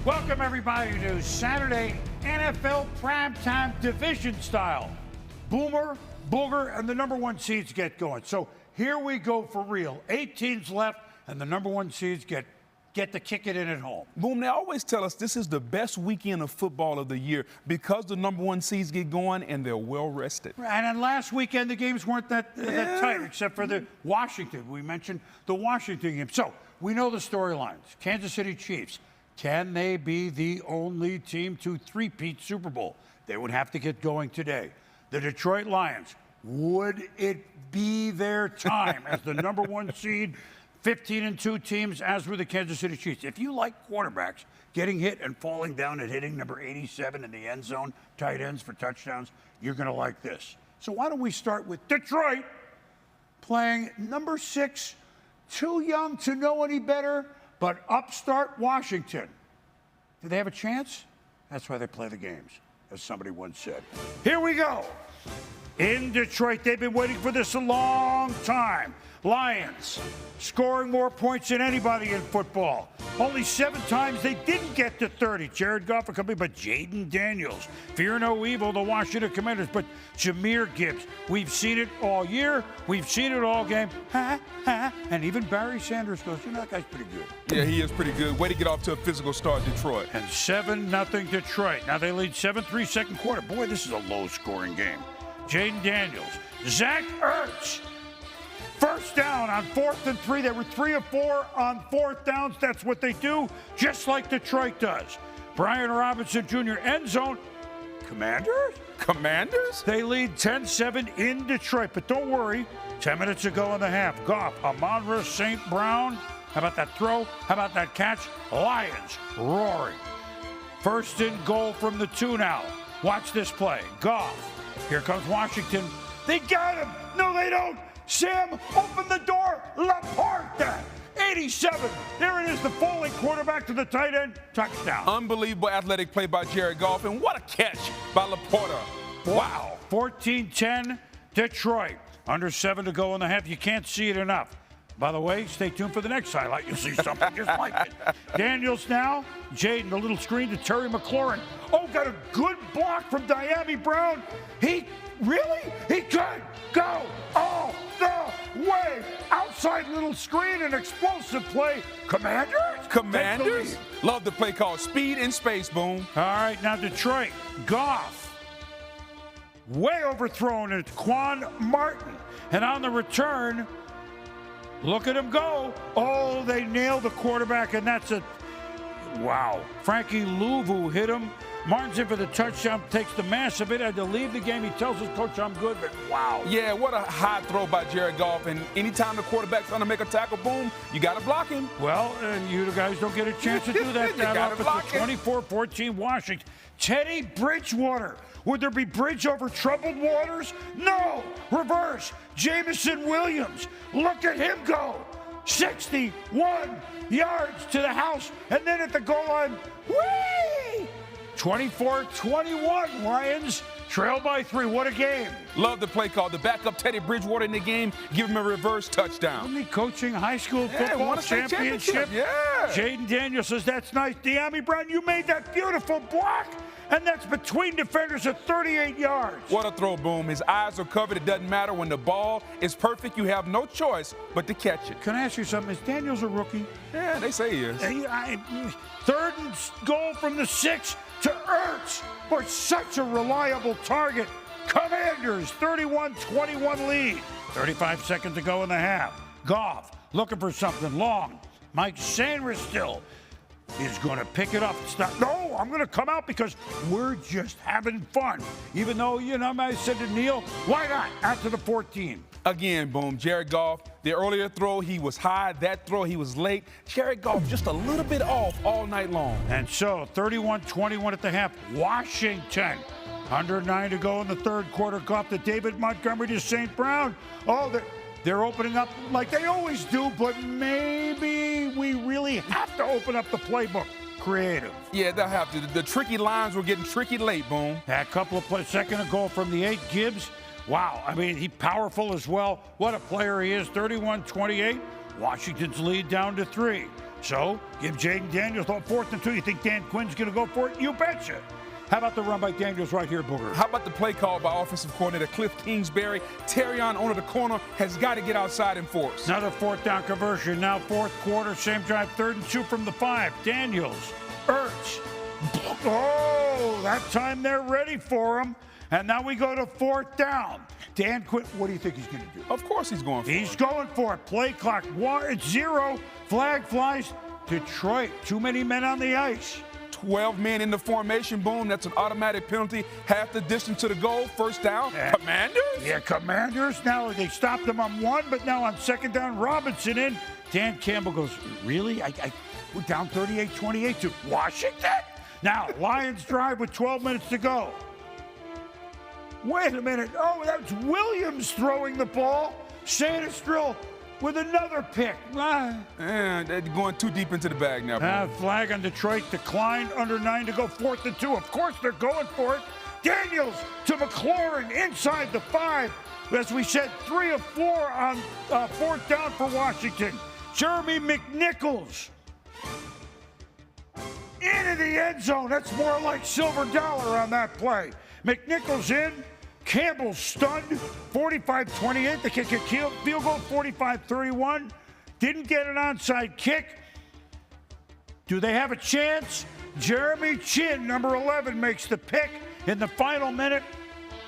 Welcome, everybody, to Saturday NFL Primetime Division Style. Boomer, Booger, and the number one seeds get going. So here we go for real. 8 teams left, and the number one seeds get to kick it in at home. Boom, they always tell us this is the best weekend of football of the year because the number one seeds get going and they're well rested. And then last weekend, the games weren't that tight, except for the Washington. We mentioned the Washington game. So we know the storylines. Kansas City Chiefs. Can they be the only team to three-peat Super Bowl? They would have to get going today. The Detroit Lions. Would it be their time as the number one seed? 15-2 teams, as were the Kansas City Chiefs. If you like quarterbacks getting hit and falling down and hitting number 87 in the end zone, tight ends for touchdowns, you're going to like this. So why don't we start with Detroit playing number 6, too young to know any better, but upstart Washington. Do they have a chance? That's why they play the games, as somebody once said. Here we go. In Detroit, they've been waiting for this a long time. Lions scoring more points than anybody in football. Only 7 times they didn't get to 30. Jared Goff and company, but Jaden Daniels. Fear no evil, the Washington Commanders. But Jahmyr Gibbs. We've seen it all year. We've seen it all game. And even Barry Sanders goes, you know, that guy's pretty good. Yeah, he is pretty good. Way to get off to a physical start, Detroit. And 7-0 Detroit. Now they lead 7-3 second quarter. Boy, this is a low-scoring game. Jaden Daniels. Zach Ertz. First down on 4th and 3. They were 3 of 4 on 4th downs. That's what they do, just like Detroit does. Brian Robinson Jr. end zone. Commanders? Commanders? They lead 10-7 in Detroit. But don't worry, 10 minutes ago in the half. Goff, Amon-Ra St. Brown. How about that throw? How about that catch? Lions roaring. First and goal from the 2 now. Watch this play. Goff. Here comes Washington. They got him. No, they don't. Sam, open the door. Laporta, 87. There it is, the falling quarterback to the tight end. Touchdown. Unbelievable athletic play by Jared Goff, and what a catch by Laporta. Wow. 14-10, Detroit. Under 7 to go in the half. You can't see it enough. By the way, stay tuned for the next highlight. You'll see something just like it. Daniels now. Jaden, the little screen to Terry McLaurin. Oh, got a good block from Diami Brown. He could go all the way. Outside little screen, an explosive play. Commanders? Commanders? Love the play called Speed in Space, Boom. All right, now Detroit. Goff. Way overthrown. It's Quan Martin. And on the return, look at him go. Oh, they nailed the quarterback, and that's a wow. Frankie Louvu hit him. Martin's in for the touchdown, takes the massive hit, had to leave the game. He tells his coach, I'm good, but wow. Yeah, what a high throw by Jared Goff. And anytime the quarterback's trying to make a tackle, Boom, you got to block him. Well, and you guys don't get a chance to do that. You got to block him. 24-14 Washington. Teddy Bridgewater. Would there be bridge over troubled waters? No. Reverse. Jameson Williams. Look at him go. 61 yards to the house. And then at the goal line, whee! 24-21, Lions trail by 3. What a game. Love the play call. The backup Teddy Bridgewater in the game, give him a reverse touchdown. Wasn't he coaching high school football championship? Yeah. Jaden Daniels says, that's nice. Diami Brown, you made that beautiful block. And that's between defenders at 38 yards. What a throw, Boom. His eyes are covered. It doesn't matter. When the ball is perfect, you have no choice but to catch it. Can I ask you something? Is Daniels a rookie? Yeah, they say he is. 3rd and goal from the 6 to Ertz for such a reliable target. Commanders, 31-21 lead. 35 seconds to go in the half. Goff looking for something long. Mike Sanders still is going to pick it up. No, I'm going to come out because we're just having fun. Even though, you know, I said to Neil, why not? After the 14. Again, Boom, Jared Goff, the earlier throw, he was high. That throw, he was late. Jared Goff just a little bit off all night long. And so, 31-21 at the half. Washington, under 9 to go in the 3rd quarter. Goff to David Montgomery to St. Brown. Oh, they're opening up like they always do, but maybe we really have to open up the playbook. Creative. Yeah, they'll have to. The tricky lines were getting tricky late, Boom. A couple of plays, second goal from the 8. Gibbs. Wow, I mean, he's powerful as well. What a player he is. 31-28. Washington's lead down to 3. So give Jaden Daniels on 4th and 2. You think Dan Quinn's going to go for it? You betcha. How about the run by Daniels right here, Booger? How about the play call by offensive coordinator Cliff Kingsbury? Terrion onto the corner, has got to get outside and force. Another 4th down conversion. Now 4th quarter, same drive, 3rd and 2 from the 5. Daniels, Ertz. Oh, that time they're ready for him. And now we go to 4th down. Dan Quinn, what do you think he's going to do? Of course he's going for it. He's going for it. Play clock, 0. Flag flies. Detroit, too many men on the ice. 12 men in the formation, boom, that's an automatic penalty. Half the distance to the goal, 1st down. Commanders? Yeah, Commanders. Now they stopped them on 1, but now on 2nd down, Robinson in. Dan Campbell goes, really? We're down 38-28 to Washington? Now, Lions drive with 12 minutes to go. Wait a minute. Oh, that's Williams throwing the ball. Sanistrill with another pick. And they're going too deep into the bag now. Flag on Detroit declined, under 9 to go, 4th and 2. Of course they're going for it. Daniels to McLaurin inside the 5. As we said, 3 of 4 on 4th down for Washington. Jeremy McNichols into the end zone. That's more like silver dollar on that play. McNichols in. Campbell stunned, 45-28. They kick a field goal, 45-31. Didn't get an onside kick. Do they have a chance? Jeremy Chin, number 11, makes the pick in the final minute.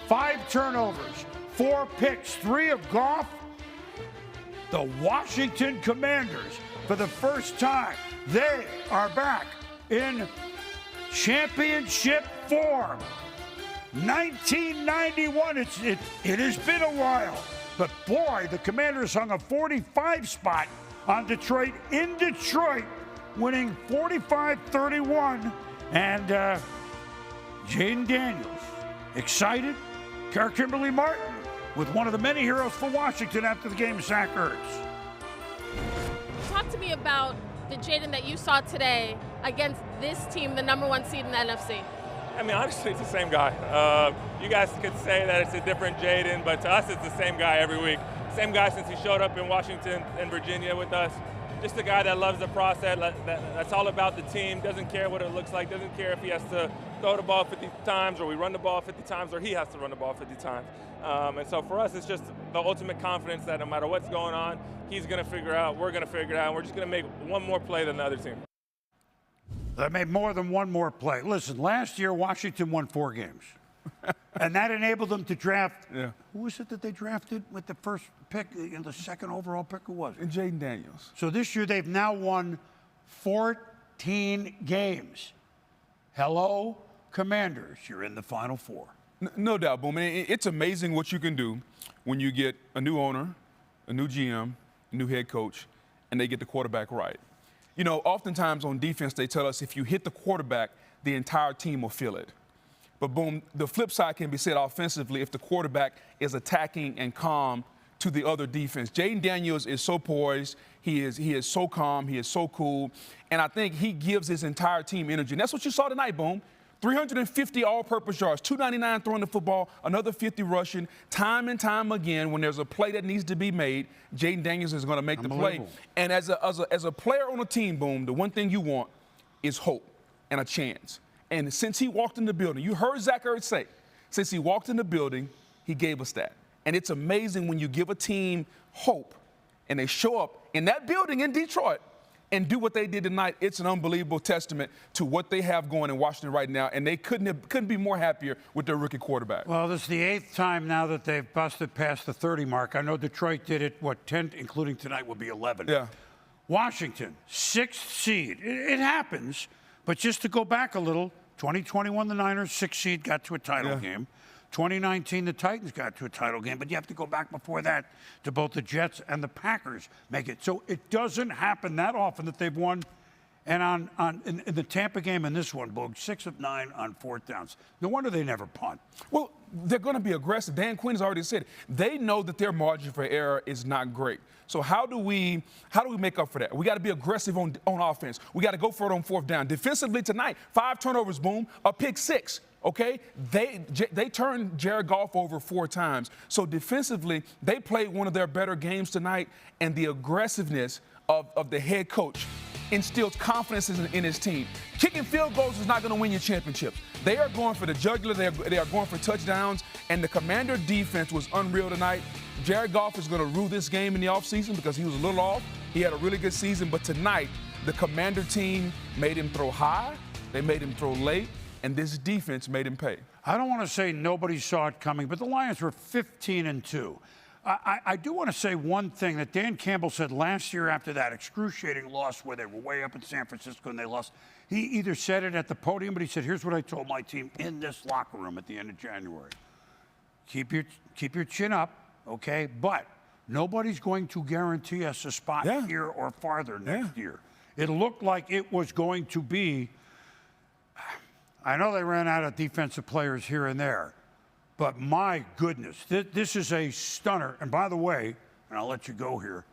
5 turnovers, 4 picks, 3 of Goff. The Washington Commanders, for the first time, they are back in championship form. 1991, it has been a while. But boy, the Commanders hung a 45 spot on Detroit in Detroit, winning 45-31. And Jaden Daniels, excited. Kimberly Martin with one of the many heroes for Washington after the game, Zach Ertz. Talk to me about the Jaden that you saw today against this team, the #1 seed in the NFC. I mean, honestly, it's the same guy. You guys could say that it's a different Jaden, but to us, it's the same guy every week. Same guy since he showed up in Washington and Virginia with us. Just a guy that loves the process, that's all about the team, doesn't care what it looks like, doesn't care if he has to throw the ball 50 times or we run the ball 50 times or he has to run the ball 50 times. And so for us, it's just the ultimate confidence that no matter what's going on, he's going to figure out, we're going to figure it out, and we're just going to make one more play than the other team. They made more than one more play. Listen, last year, Washington won 4 games. And that enabled them to draft. Yeah. Who was it that they drafted with the first pick, the second overall pick? Who was it? And Jaden Daniels. So this year, they've now won 14 games. Hello, Commanders. You're in the Final Four. No doubt, Boom. It's amazing what you can do when you get a new owner, a new GM, a new head coach, and they get the quarterback right. You know, oftentimes on defense, they tell us if you hit the quarterback, the entire team will feel it. But, Boom, the flip side can be said offensively if the quarterback is attacking and calm to the other defense. Jaden Daniels is so poised. He is so calm. He is so cool. And I think he gives his entire team energy. And that's what you saw tonight, Boom. 350 all-purpose yards, 299 throwing the football, another 50 rushing. Time and time again, when there's a play that needs to be made, Jaden Daniels is going to make the play. And as a player on a team, Boom, the one thing you want is hope and a chance. And since he walked in the building, you heard Zach Ertz say, since he walked in the building, he gave us that. And it's amazing when you give a team hope and they show up in that building in Detroit and do what they did tonight. It's an unbelievable testament to what they have going in Washington right now, and they couldn't be more happier with their rookie quarterback. Well, this is the 8th time now that they've busted past the 30 mark. I know Detroit did it, 10, including tonight will be 11. Yeah. Washington, 6th seed. It happens, but just to go back a little, 2021, the Niners, 6th seed, got to a title game. 2019, the Titans got to a title game, but you have to go back before that to both the Jets and the Packers make it. So it doesn't happen that often that they've won. And in the Tampa game and this one, Boog, 6 of 9 on 4th downs. No wonder they never punt. Well, they're going to be aggressive. Dan Quinn has already said it. They know that their margin for error is not great. So how do we make up for that? We got to be aggressive on offense. We got to go for it on 4th down. Defensively tonight, 5 turnovers, Boom, a pick 6. Okay, they turned Jared Goff over 4 times. So defensively, they played one of their better games tonight, and the aggressiveness of the head coach instills confidence in his team. Kicking field goals is not going to win you championships. They are going for the jugular. They are going for touchdowns. And the Commander defense was unreal tonight. Jared Goff is going to rue this game in the offseason because he was a little off. He had a really good season. But tonight, the Commander team made him throw high. They made him throw late. And this defense made him pay. I don't want to say nobody saw it coming, but the Lions were 15-2. I do want to say one thing that Dan Campbell said last year after that excruciating loss where they were way up in San Francisco and they lost. He either said it at the podium, but he said, here's what I told my team in this locker room at the end of January. Keep your chin up, okay? But nobody's going to guarantee us a spot here or farther next year. It looked like it was going to be. I know they ran out of defensive players here and there, but my goodness, this is a stunner. And by the way, and I'll let you go here,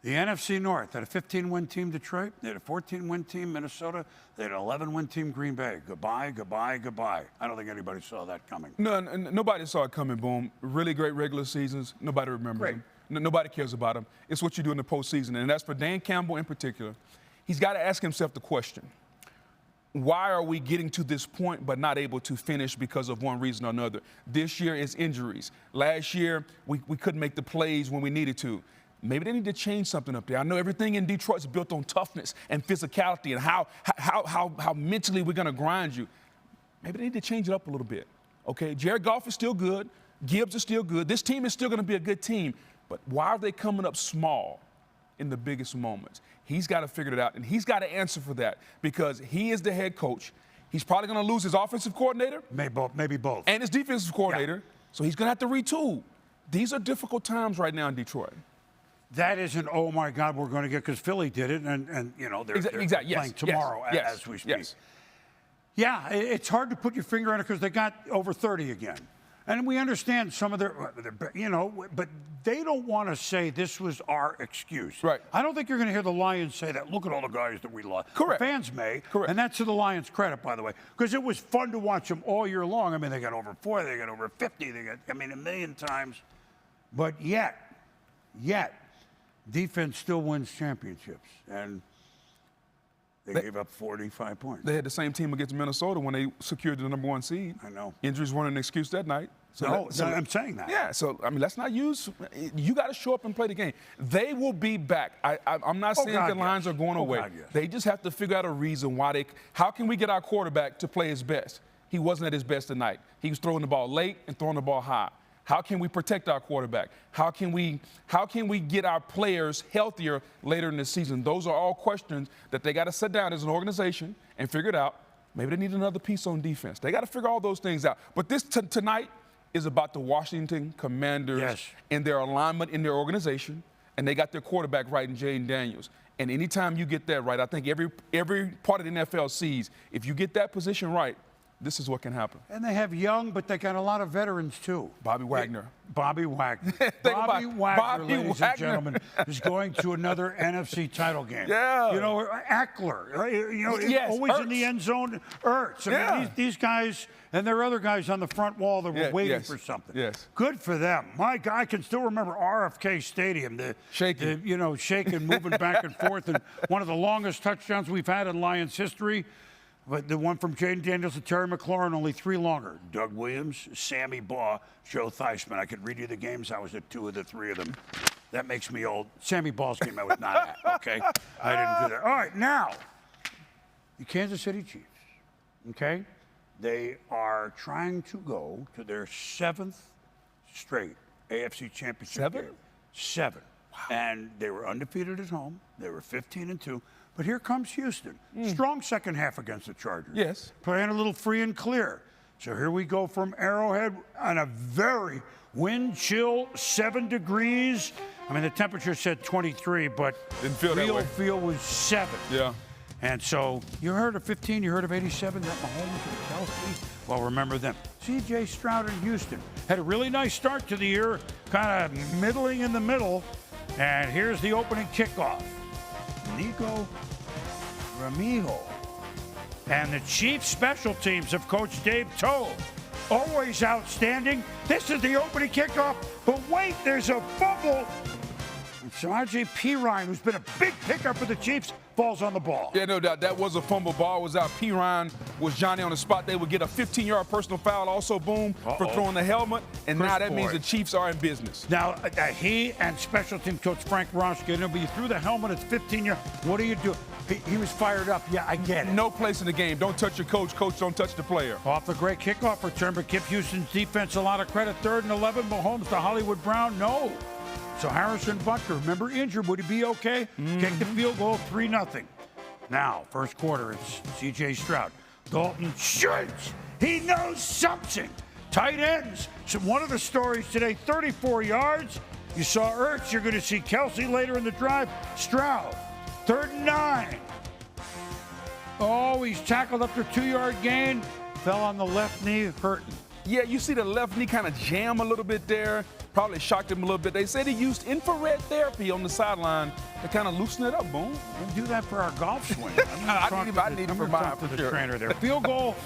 the NFC North had a 15-win team, Detroit. They had a 14-win team, Minnesota. They had an 11-win team, Green Bay. Goodbye, goodbye, goodbye. I don't think anybody saw that coming. No, nobody saw it coming, Boom. Really great regular seasons. Nobody remembers them. Nobody cares about them. It's what you do in the postseason. And that's for Dan Campbell in particular. He's got to ask himself the question, why are we getting to this point but not able to finish because of one reason or another? This year is injuries. Last year, we couldn't make the plays when we needed to. Maybe they need to change something up there. I know everything in Detroit is built on toughness and physicality and how mentally we're going to grind you. Maybe they need to change it up a little bit, okay? Jared Goff is still good. Gibbs is still good. This team is still going to be a good team. But why are they coming up small in the biggest moments? He's got to figure it out, and he's got to answer for that because he is the head coach. He's probably going to lose his offensive coordinator. Maybe both. And his defensive coordinator. Yeah. So he's going to have to retool. These are difficult times right now in Detroit. That isn't, oh, my God, we're going to get, because Philly did it, and you know, they're playing tomorrow as we speak. Yes. Yeah, it's hard to put your finger on it because they got over 30 again. And we understand some of their, you know, but they don't want to say this was our excuse. Right. I don't think you're going to hear the Lions say that. Look at all the guys that we lost. Correct. The fans may. Correct. And that's to the Lions' credit, by the way, because it was fun to watch them all year long. I mean, they got over 40, they got over 50, they got, I mean, a million times. But yet, defense still wins championships. And they gave up 45 points. They had the same team against Minnesota when they secured the #1 seed. I know. Injuries weren't an excuse that night. So I'm saying that. Yeah, so, I mean, let's not use – you got to show up and play the game. They will be back. I'm not saying the Lions are going away. God, yes. They just have to figure out a reason why they – how can we get our quarterback to play his best? He wasn't at his best tonight. He was throwing the ball late and throwing the ball high. How can we protect our quarterback? How can we get our players healthier later in the season? Those are all questions that they got to sit down as an organization and figure it out. Maybe they need another piece on defense. They got to figure all those things out. But this tonight is about the Washington Commanders and their alignment in their organization, and they got their quarterback right in Jaden Daniels. And anytime you get that right, I think every part of the NFL sees if you get that position right, this is what can happen. And they have young, but they got a lot of veterans, too. Bobby Wagner. Bobby Wagner, ladies and gentlemen, is going to another NFC title game. Yeah. You know, Eckler, you know, always Ertz. in the end zone. Ertz. I mean, these guys, and there are other guys on the front wall that were waiting for something. Yes. Good for them. My God, I can still remember RFK Stadium, shaking, moving back and forth, and one of the longest touchdowns we've had in Lions history. But the one from Jaden Daniels and Terry McLaurin, only 3 longer. Doug Williams, Sammy Baugh, Joe Theismann. I could read you the games. I was at 2 of the 3 of them. That makes me old. Sammy Ball's game I was not at, okay? I didn't do that. All right, now, the Kansas City Chiefs, okay? They are trying to go to their 7th straight AFC Championship game. 7. Wow. And they were undefeated at home. They were 15-2. But here comes Houston. Strong second half against the Chargers. Yes. Playing a little free and clear. So here we go from Arrowhead on a very wind chill, 7 degrees. I mean, the temperature said 23, but real feel was 7. Yeah. And so you heard of 15, you heard of 87, that Mahomes and Kelsey. Well, remember them. C.J. Stroud in Houston had a really nice start to the year, kind of middling in the middle. And here's the opening kickoff. Nico Ramijo. And the Chiefs special teams of Coach Dave Towe. Always outstanding. This is the opening kickoff. But wait, there's a fumble. Samaje Perine, who's been a big pickup for the Chiefs, falls on the ball. Yeah, no doubt. That was a fumble. Ball was out. Perine was Johnny on the spot. They would get a 15-yard personal foul also, boom, for throwing the helmet. And now that means the Chiefs are in business. Now, he and special team coach Frank Ross get in, but you threw the helmet at 15 yards. What do you do? He was fired up. Yeah, I get it. No place in the game. Don't touch your coach. Coach, don't touch the player. Off the great kickoff return, but give Houston's defense a lot of credit. 3rd and 11, Mahomes to Hollywood Brown. No. So Harrison Butker, remember injured, would he be okay? Kick the field goal, 3-0. Now, first quarter, it's C.J. Stroud. Dalton shoots. He knows something. Tight ends. So one of the stories today, 34 yards. You saw Ertz. You're going to see Kelsey later in the drive. Stroud, 3rd and 9. Oh, he's tackled after 2-yard gain. Fell on the left knee, hurting. Yeah, you see the left knee kind of jam a little bit there. Probably shocked him a little bit. They said he used infrared therapy on the sideline to kind of loosen it up, boom. We do that for our golf swing. I need it for mine, for the sure. trainer there. Field goal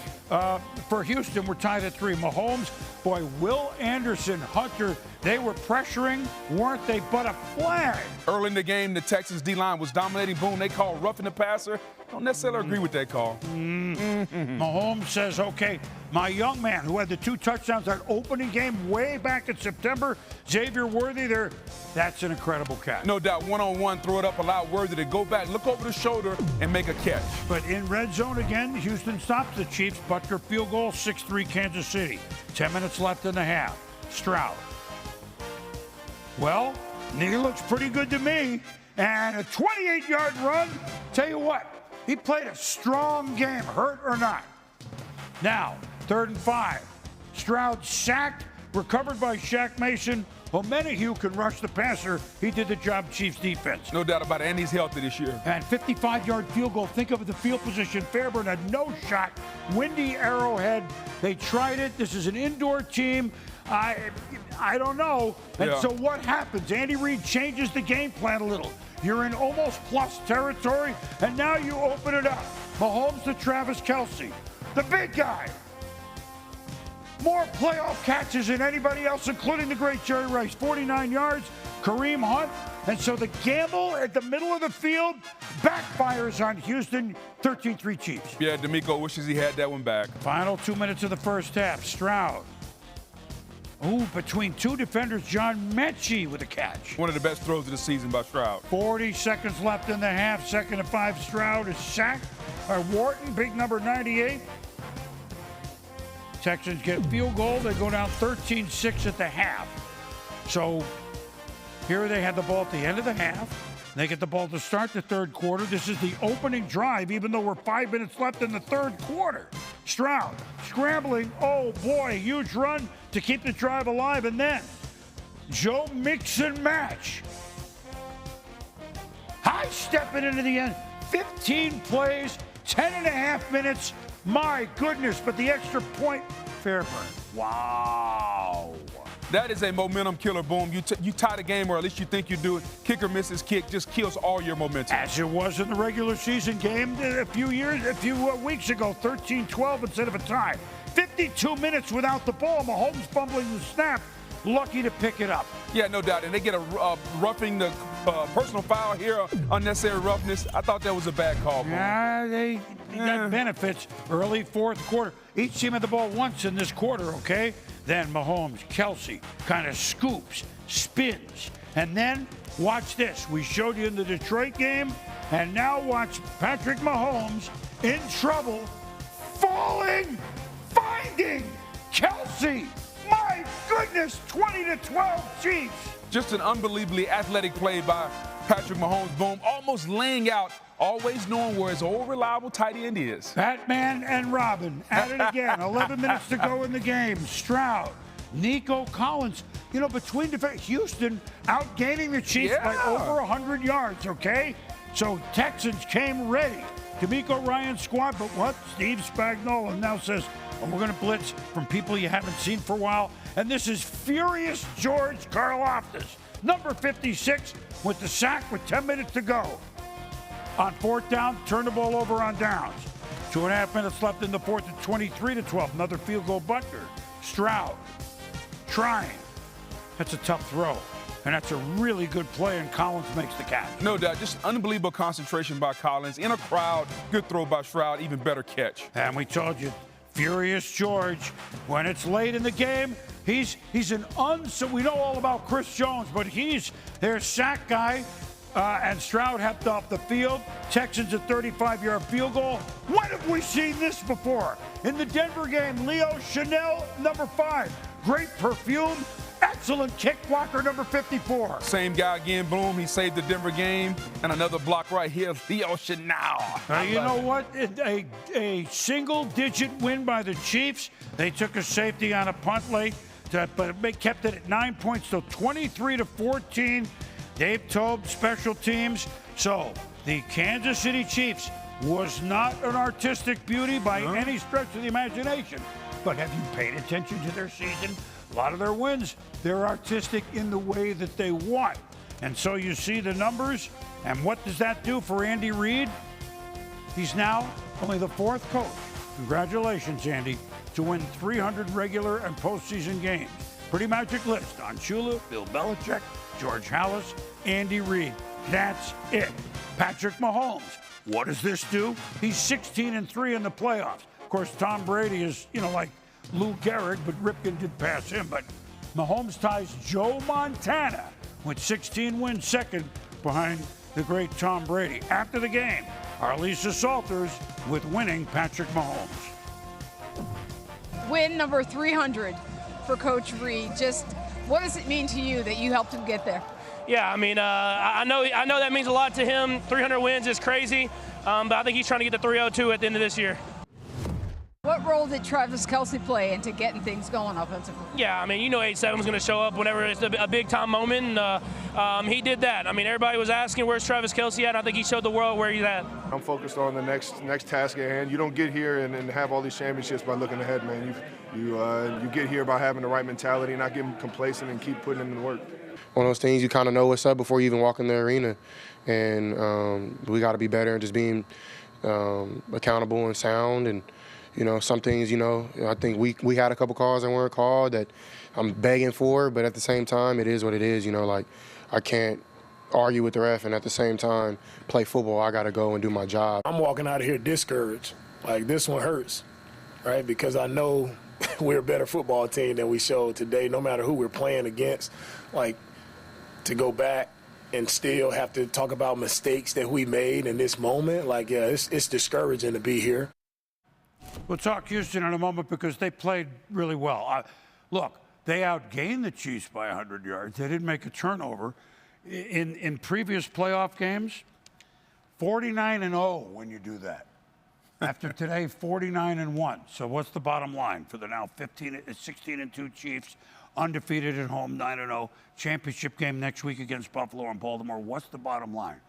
for Houston. We're tied at 3. Mahomes, boy, Will Anderson, Hunter, they were pressuring, weren't they? But a flag. Early in the game, the Texans D-line was dominating. Boom, they called roughing the passer. Don't necessarily agree with that call. Mahomes says, okay, my young man who had the 2 touchdowns that opening game way back in September, Xavier Worthy there, that's an incredible catch. No doubt, one-on-one, throw it up, allow Worthy to go back, look over the shoulder, and make a catch. But in red zone again, Houston stops the Chiefs. Butker field goal, 6-3 Kansas City. 10 minutes left in the half. Stroud. Well, he looks pretty good to me. And a 28-yard run, tell you what, he played a strong game, hurt or not. Now, 3rd and 5. Stroud sacked, recovered by Shaq Mason. Omenihu can rush the passer. He did the job, Chiefs defense. No doubt about it, and he's healthy this year. And 55-yard field goal. Think of the field position. Fairburn had no shot. Windy Arrowhead. They tried it. This is an indoor team. I don't know. And so what happens? Andy Reid changes the game plan a little. You're in almost plus territory, and now you open it up. Mahomes to Travis Kelsey, the big guy. More playoff catches than anybody else, including the great Jerry Rice. 49 yards, Kareem Hunt. And so the gamble at the middle of the field backfires on Houston, 13-3 Chiefs. Yeah, D'Amico wishes he had that one back. Final 2 minutes of the first half. Stroud. Ooh, between 2 defenders, John Mechie with a catch. One of the best throws of the season by Stroud. 40 seconds left in the half. 2nd and 5. Stroud is sacked by Wharton, big number 98. Texans get field goal. They go down 13-6 at the half. So here they had the ball at the end of the half. They get the ball to start the 3rd quarter. This is the opening drive, even though we're 5 minutes left in the 3rd quarter. Stroud scrambling. Oh, boy, huge run to keep the drive alive. And then Joe Mixon match. High stepping into the end. 15 plays, 10.5 minutes. My goodness, but the extra point, Fairburn. Wow. That is a momentum killer, boom. You tie the game, or at least you think you do it. Kicker misses kick, just kills all your momentum. As it was in the regular season game a few weeks ago, 13-12 instead of a tie. 52 minutes without the ball. Mahomes fumbling the snap. Lucky to pick it up. Yeah, no doubt. And they get a roughing the personal foul here, unnecessary roughness. I thought that was a bad call. Yeah, they got benefits. Early 4th quarter. Each team had the ball once in this quarter, okay? Then Mahomes, Kelsey kind of scoops, spins. And then, watch this. We showed you in the Detroit game. And now watch Patrick Mahomes in trouble, falling, finding Kelsey. My goodness, 20-12 Chiefs. Just an unbelievably athletic play by Patrick Mahomes. Boom, almost laying out, always knowing where his old reliable tight end is. Batman and Robin at it again. 11 minutes to go in the game. Stroud, Nico Collins. You know, between Houston outgaining the Chiefs by over 100 yards, okay? So Texans came ready. D'Amico Ryan's squad, but what? Steve Spagnuolo now says, we're going to blitz from people you haven't seen for a while. And this is furious George Karlaftis, number 56, with the sack with 10 minutes to go. On 4th down, turn the ball over on downs. 2.5 minutes left in the 4th at 23-12. Another field goal, Butker. Stroud trying. That's a tough throw. and that's a really good play, and Collins makes the catch. No doubt, just unbelievable concentration by Collins. In a crowd, good throw by Stroud, even better catch. And we told you, Furious George, when it's late in the game, he's so we know all about Chris Jones, but he's their sack guy. And Stroud hepped off the field. Texans a 35-yard field goal. When have we seen this before? In the Denver game, Leo Chanel, number 5. Great perfume. Excellent kick blocker, number 54. Same guy again, boom. He saved the Denver game. And another block right here, Leo Chanel. You know what? A single-digit win by the Chiefs. They took a safety on a punt late, but they kept it at 9 points, so 23-14. Dave Tobe, special teams. So the Kansas City Chiefs was not an artistic beauty by any stretch of the imagination. But have you paid attention to their season? A lot of their wins, they're artistic in the way that they won. And so you see the numbers, and what does that do for Andy Reid? He's now only the 4th coach. Congratulations, Andy, to win 300 regular and postseason games. Pretty magic list. Don Shula, Bill Belichick, George Halas, Andy Reid. That's it. Patrick Mahomes. What does this do? He's 16-3 in the playoffs. Of course, Tom Brady is, like Lou Gehrig, but Ripken did pass him. But Mahomes ties Joe Montana with 16 wins, second behind the great Tom Brady. After the game, our Lisa Salters with winning Patrick Mahomes. Win number 300 for Coach Reid. Just what does it mean to you that you helped him get there? Yeah, I mean, I know that means a lot to him. 300 wins is crazy, but I think he's trying to get to 302 at the end of this year. What role did Travis Kelce play into getting things going offensively? Yeah, I mean, 8-7 is going to show up whenever it's a big-time moment, and he did that. I mean, everybody was asking, where's Travis Kelce at? And I think he showed the world where he's at. I'm focused on the next task at hand. You don't get here and have all these championships by looking ahead, man. You get here by having the right mentality, not getting complacent, and keep putting in the work. One of those things you kind of know what's up before you even walk in the arena, and we got to be better and just being accountable and sound. And some things, I think we had a couple calls that weren't called that I'm begging for, but at the same time, it is what it is. I can't argue with the ref and at the same time play football. I got to go and do my job. I'm walking out of here discouraged. Like, this one hurts, right? Because I know we're a better football team than we showed today, no matter who we're playing against. Like, to go back and still have to talk about mistakes that we made in this moment, it's discouraging to be here. We'll talk Houston in a moment because they played really well. Look, they outgained the Chiefs by 100 yards. They didn't make a turnover. In previous playoff games, 49-0 when you do that. After today, 49-1. So what's the bottom line for the now 16-2 Chiefs, undefeated at home, 9-0, championship game next week against Buffalo and Baltimore? What's the bottom line?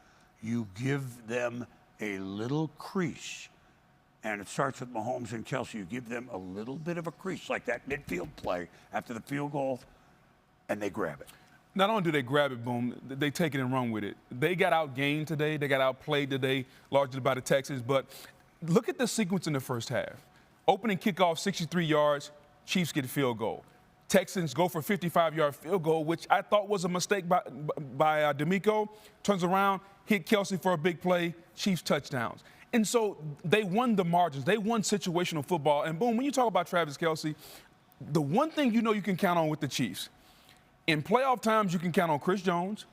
You give them a little crease. And it starts with Mahomes and Kelce. You give them a little bit of a crease, like that midfield play after the field goal, and they grab it. Not only do they grab it, boom, they take it and run with it. They got outgained today. They got outplayed today, largely by the Texans. But look at the sequence in the first half. Opening kickoff, 63 yards, Chiefs get a field goal. Texans go for a 55-yard field goal, which I thought was a mistake by D'Amico. Turns around, hit Kelce for a big play, Chiefs touchdowns. And so they won the margins. They won situational football. And boom, when you talk about Travis Kelce, the one thing you can count on with the Chiefs, in playoff times you can count on Chris Jones,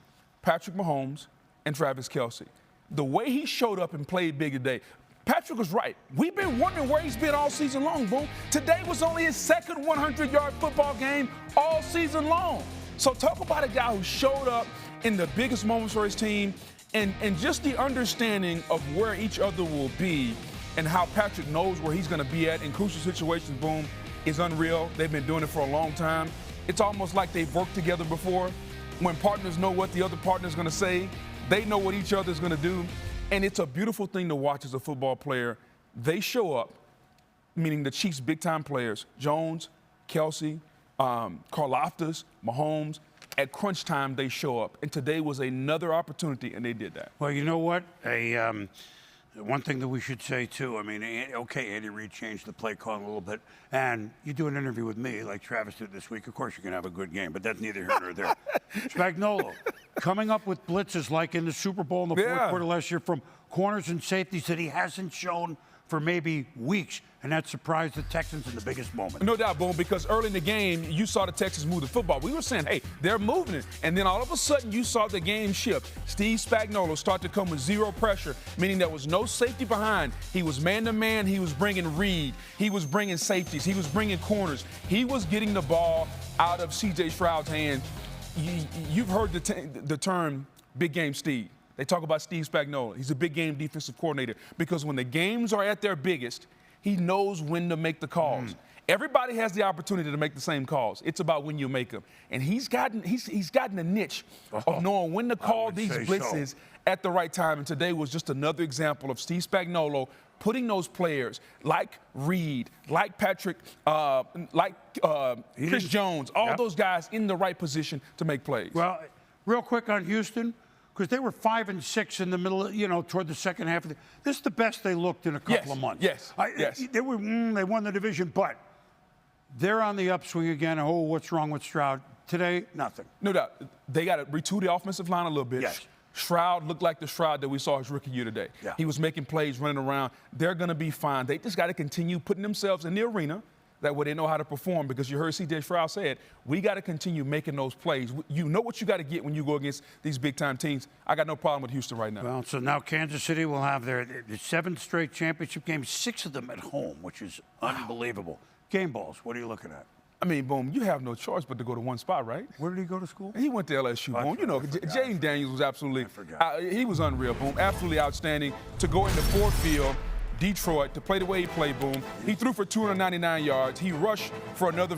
Patrick Mahomes, and Travis Kelce. The way he showed up and played big today, Patrick was right. We've been wondering where he's been all season long, boom. Today was only his second 100-yard football game all season long. So talk about a guy who showed up in the biggest moments for his team, and just the understanding of where each other will be and how Patrick knows where he's going to be at in crucial situations, boom, is unreal. They've been doing it for a long time. It's almost like they've worked together before. When partners know what the other partner is going to say, they know what each other is going to do. And it's a beautiful thing to watch as a football player. They show up, meaning the Chiefs' big-time players, Jones, Kelce, Karlaftis, Mahomes. At crunch time, they show up. And today was another opportunity, and they did that. Well, you know what? One thing that we should say, too, I mean, okay, Andy Reid changed the play calling a little bit, and you do an interview with me like Travis did this week, of course you're going to have a good game, but that's neither here nor there. Spagnuolo, coming up with blitzes like in the Super Bowl in the fourth quarter last year from corners and safeties that he hasn't shown for maybe weeks, and that surprised the Texans in the biggest moment. No doubt, Boom, because early in the game, you saw the Texans move the football. We were saying, hey, they're moving it. And then all of a sudden, you saw the game shift. Steve Spagnuolo start to come with zero pressure, meaning there was no safety behind. He was man-to-man. He was bringing Reed. He was bringing safeties. He was bringing corners. He was getting the ball out of C.J. Stroud's hand. You've heard the term big game Steve. They talk about Steve Spagnuolo. He's a big game defensive coordinator because when the games are at their biggest, he knows when to make the calls. Everybody has the opportunity to make the same calls. It's about when you make them. And he's gotten a niche of knowing when to call these blitzes at the right time. And today was just another example of Steve Spagnuolo putting those players like Reed, like Patrick, Chris Jones, all those guys in the right position to make plays. Well, real quick on Houston, because they were 5-6 in the middle, toward the second half. This is the best they looked in a couple of months. Yes. They won the division, but they're on the upswing again. Oh, what's wrong with Stroud? Today, nothing. No doubt. They got to retool the offensive line a little bit. Yes. Stroud looked like the Stroud that we saw his rookie year today. Yeah. He was making plays, running around. They're going to be fine. They just got to continue putting themselves in the arena. That way they know how to perform, because you heard C.J. Stroud said, we got to continue making those plays. You know what you got to get when you go against these big-time teams. I got no problem with Houston right now. Well, so now Kansas City will have their 7th straight championship games, 6 of them at home, which is unbelievable. Game balls, what are you looking at? I mean, Boom, you have no choice but to go to one spot, right? Where did he go to school? He went to LSU, Boom. You know, Jaden Daniels was absolutely, he was unreal, Boom. Absolutely outstanding to go into Ford Field, Detroit, to play the way he played, Boom. He threw for 299 yards. He rushed for another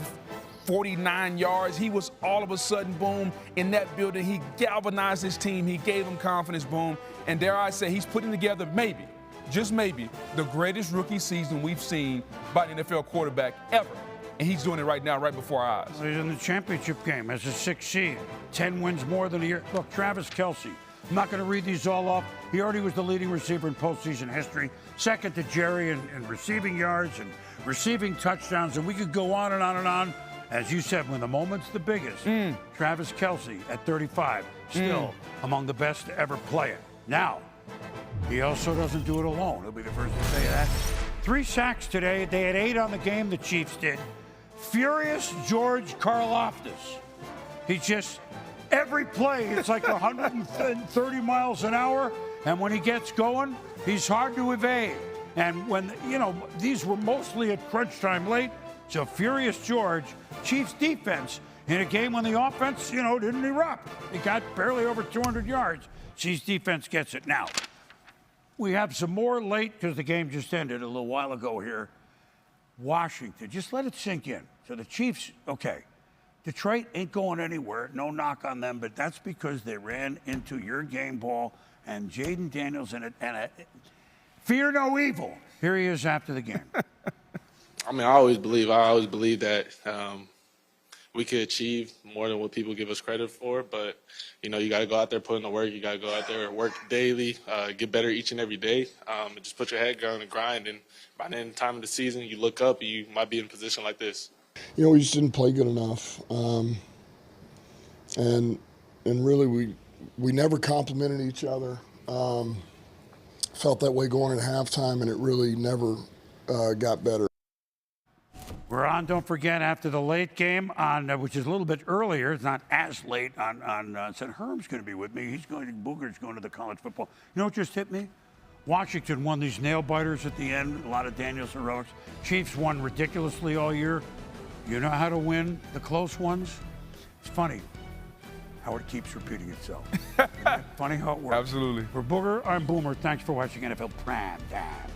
49 yards. He was all of a sudden, Boom, in that building. He galvanized his team. He gave them confidence, Boom. And dare I say, he's putting together maybe, just maybe, the greatest rookie season we've seen by an NFL quarterback ever. And he's doing it right now, right before our eyes. He's in the championship game as a 6th seed. 10 wins more than a year. Look, Travis Kelce. I'm not going to read these all off. He already was the leading receiver in postseason history, second to Jerry in receiving yards and receiving touchdowns. And we could go on and on and on. As you said, when the moment's the biggest, Travis Kelce at 35, still among the best to ever play it. Now, he also doesn't do it alone. He'll be the first to say that. 3 sacks today. They had 8 on the game, the Chiefs did. Furious George Karlaftis. He just... Every play, it's like 130 miles an hour, and when he gets going, he's hard to evade. And when, these were mostly at crunch time late, so Furious George, Chiefs defense, in a game when the offense, didn't erupt. It got barely over 200 yards. Chiefs defense gets it. Now, we have some more late, because the game just ended a little while ago here. Washington, just let it sink in. So the Chiefs, okay. Detroit ain't going anywhere. No knock on them, but that's because they ran into your game ball and Jaden Daniels and fear no evil. Here he is after the game. I mean, I always believe that we could achieve more than what people give us credit for. But, you got to go out there, put in the work. You got to go out there, work daily, get better each and every day. And just put your head down and grind. And by the end of the time of the season, you look up, you might be in a position like this. We just didn't play good enough, and really we never complimented each other. Felt that way going into halftime, and it really never got better. We're on. Don't forget after the late game on which is a little bit earlier. It's not as late on. Said Herm's going to be with me. Booger's going to the college football. You know what just hit me? Washington won these nail biters at the end. A lot of Daniels heroics. Chiefs won ridiculously all year. You know how to win the close ones? It's funny how it keeps repeating itself. Isn't it funny how it works? Absolutely. For Booger, I'm Boomer. Thanks for watching NFL Prime Time.